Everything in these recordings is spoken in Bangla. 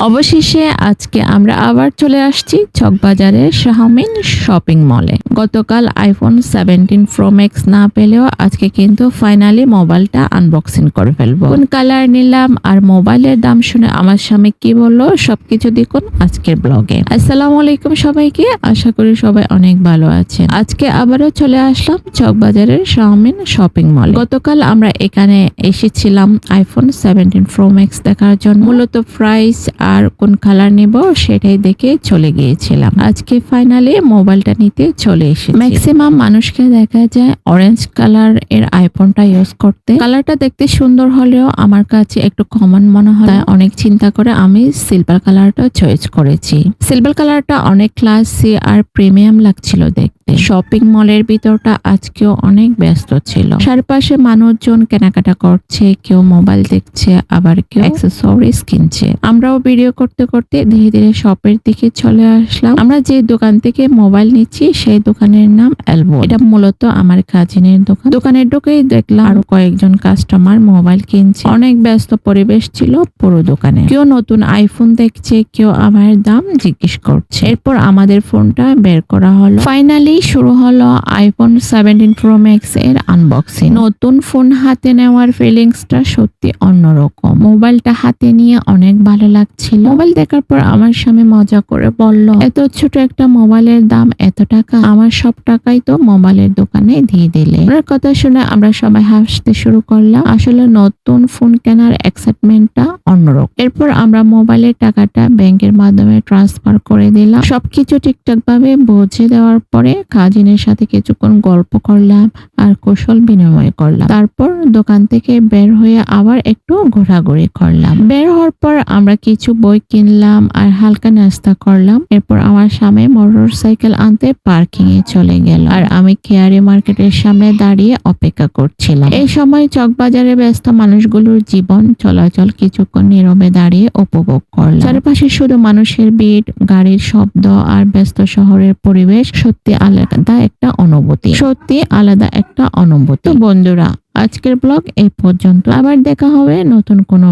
অবশেষে আজকে আমরা আবার চলে আসছি চকবাজারের শাওমিন শপিং মলে। গতকাল আইফোন 17 প্রো ম্যাক্স না পেলেও আজকে কিন্তু ফাইনালি মোবাইলটা আনবক্সিং করে ফেলবো। কোন কালার নিলাম আর মোবাইলের দাম শুনে আমার স্বামী কি বললো সবকিছু দেখুন আজকের ব্লগে। আসসালামু আলাইকুম সবাইকে, আশা করি সবাই অনেক ভালো আছেন। আজকে আবারও চলে আসলাম চকবাজারের শাওমিন শপিং মল। গতকাল আমরা এখানে এসেছিলাম আইফোন 17 প্রো ম্যাক্স দেখার জন্য। মূলত প্রাইস আর কোন কালার নিব সেটাই দেখে চলে গিয়েছিলাম। আজকে ফাইনালি মোবাইলটা নিতে চলে এসেছি। ম্যাক্সিমাম মানুষকে দেখা যায় অরেঞ্জ কালার এর আইফোনটা ইউজ করতে। কালারটা দেখতে সুন্দর হলেও আমার কাছে একটু কমন মনে হয়, অনেক চিন্তা করে আমি সিলভার কালারটা চয়েস করেছি। সিলভার কালারটা অনেক ক্লাসি আর প্রিমিয়াম লাগছিল দেখতে। শপিং মলের ভিতরটা আজকেও অনেক ব্যস্ত ছিল। চারপাশে মানুষজন কেনাকাটা করছে, কেউ মোবাইল দেখছে, আবার কেউ অ্যাক্সেসরিজ কিনছে। আমরাও ভিডিও করতে করতে ধীরে ধীরে শপের দিকে চলে আসলাম। আমরা যে দোকান থেকে মোবাইল নিচ্ছি সেই দোকানের নাম এলবো। এটা মূলত আমার কাজিনের দোকান। দোকানে ঢুকেই দেখলাম আরো কয়েকজন কাস্টমার মোবাইল কিনছে। অনেক ব্যস্ত পরিবেশ ছিল পুরো দোকানে। কেউ নতুন আইফোন দেখছে, কেউ আমার দাম জিজ্ঞেস করছে। এরপর আমাদের ফোনটা বের করা হলো। ফাইনালি শুরু হলো আইফোন 17 প্রো ম্যাক্স এর আনবক্সিং। নতুন ফোন হাতে নেওয়ার ফিলিংসটা সত্যি অন্যরকম। মোবাইলটা হাতে নিয়ে অনেক ভালো লাগছিল। মোবাইল দেখার পর আমার স্বামী মজা করে বলল, এত ছোট একটা মোবাইলের দাম এত টাকা? আমার সব টাকাই তো মোবাইলের দোকানে দিয়ে দিলে। ওনার কথা শুনে আমরা সবাই হাসতে শুরু করলাম। আসলে নতুন ফোন কেনার এক্সাইটমেন্টটা অন্যরকম। এরপর আমরা মোবাইলের টাকাটা ব্যাংকের মাধ্যমে ট্রান্সফার করে দিলাম। সবকিছু ঠিকঠাক ভাবে বুঝে দেওয়ার পরে কাজিনের সাথে কিছুক্ষণ গল্প করলাম আর কৌশল বিনিময় করলাম। তারপর দোকান থেকে বের হয়ে আবার একটু ঘোরাঘুরি করলাম। বের হওয়ার পর আমরা কিছু বই কিনলাম আর হালকা নাস্তা করলাম। এরপর আমার স্বামী মোটর সাইকেল আনতে পার্কিং এ চলে গেল আর আমি কেয়ারি মার্কেটের সামনে দাঁড়িয়ে অপেক্ষা করছিলাম। এই সময় চকবাজারে ব্যস্ত মানুষগুলোর জীবন চলাচল কিছুক্ষণ নীরবে দাঁড়িয়ে উপভোগ করলাম। চারপাশে শুধু মানুষের ভিড়, গাড়ির শব্দ আর ব্যস্ত শহরের পরিবেশ সত্যি আলাদা একটা অনুভূতি। বন্ধুরা, আজকের ব্লগ এই পর্যন্ত। আবার দেখা হবে নতুন কোনো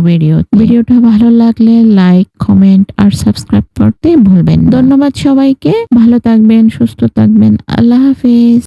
ভিডিওটা ভালো লাগলে লাইক, কমেন্ট আর সাবস্ক্রাইব করতে ভুলবেন না। ধন্যবাদ সবাইকে। ভালো থাকবেন, সুস্থ থাকবেন। আল্লাহ হাফেজ।